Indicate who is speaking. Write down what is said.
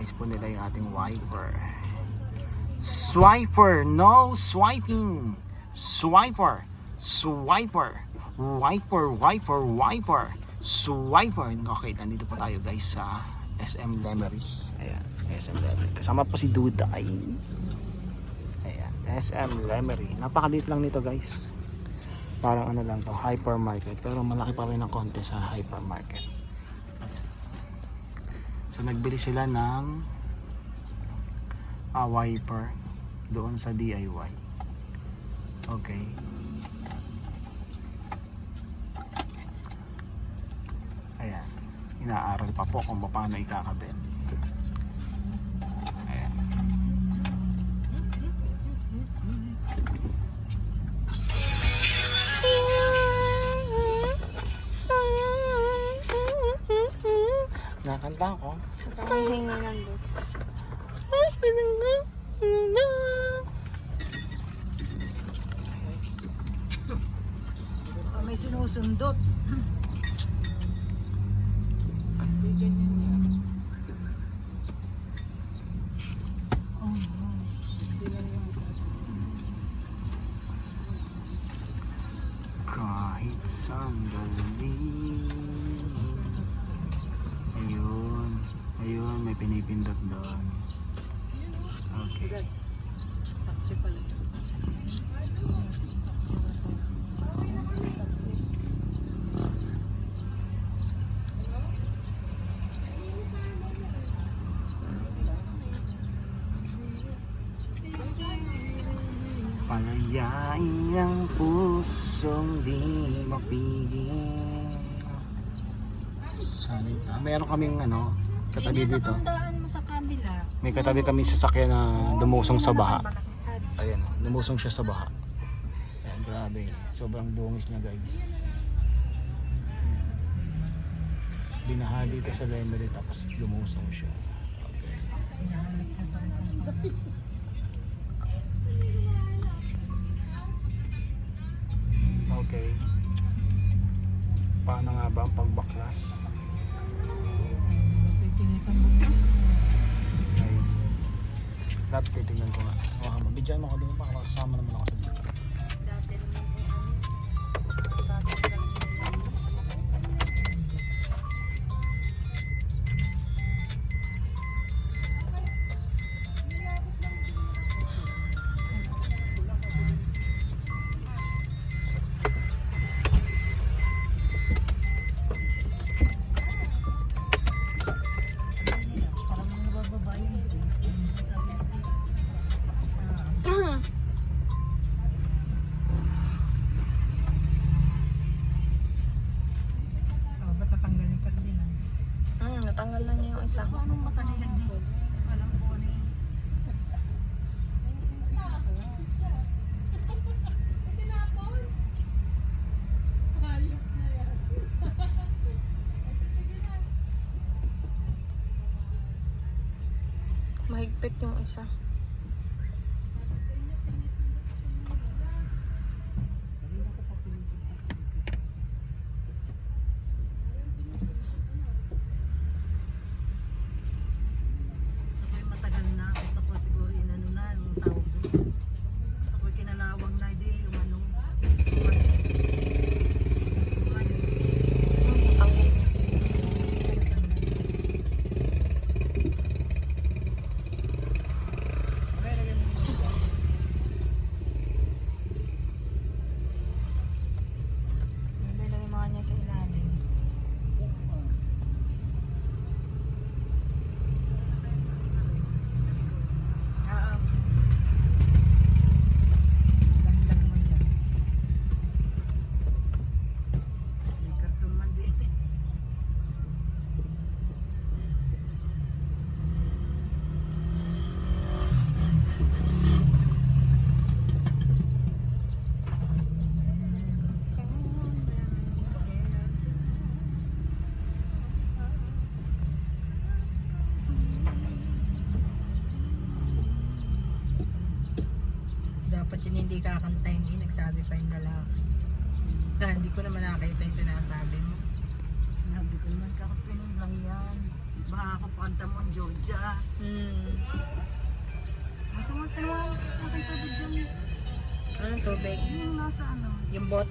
Speaker 1: inaayos po nila yung ating wiper. Swiper, no swiping. Swiper, swiper, wiper, wiper, wiper, swiper. Okay, nandito po tayo guys sa SM Lemery. Ayan, SM Lemery. Kasama po si Duday. Ayan, SM Lemery. Napakaliit lang nito guys. Parang ano lang to, hypermarket. Pero malaki pa rin ng konti sa hypermarket. Ayan. So nagbili sila ng wiper doon sa DIY. Okay. Ayan. Inaaral pa po kung paano ikakabit. Ayan. Nakanta ako.
Speaker 2: Ang hingi nandun. May sinusundot.
Speaker 1: Kahit sandali. Ayun. Ayun, may pinipindot doon. Okay.
Speaker 2: Taksi pala.
Speaker 1: Palayain ang pusong di mapigil. Salita. Meron kaming ano, katabi dito.
Speaker 2: Nakandaan mo sa kabila.
Speaker 1: May katabi kami sasakyan na dumusong sa baha. Ayan, dumusong siya sa baha. Ayan, grabe. Sobrang dungis niya guys. Ayan. Binaha dito sa Lemery tapos dumusong siya. Okay. Okay. Paano nga ba ang pagbaklas? Guys, dapat titignan ko nga. Mabidyan mo ako din pa, kasama naman ako sa dito.
Speaker 2: Natanggal na niya yung isa. Anong matalihan dito? Alam ko ano yun. Mahigpit yung isa. Hindi kakanta, hindi nagsabi pa yung lalaki. Kaya hindi ko naman nakita yung sinasabi mo. Sinabi ko naman, kakapinin lang yan. Baka ako pakanta mo ang George.
Speaker 3: dyan. Gusto mo, tinawagan natin tubig dyan.
Speaker 2: Anong tubig?
Speaker 3: Yung nasa ano.
Speaker 2: Yung bot.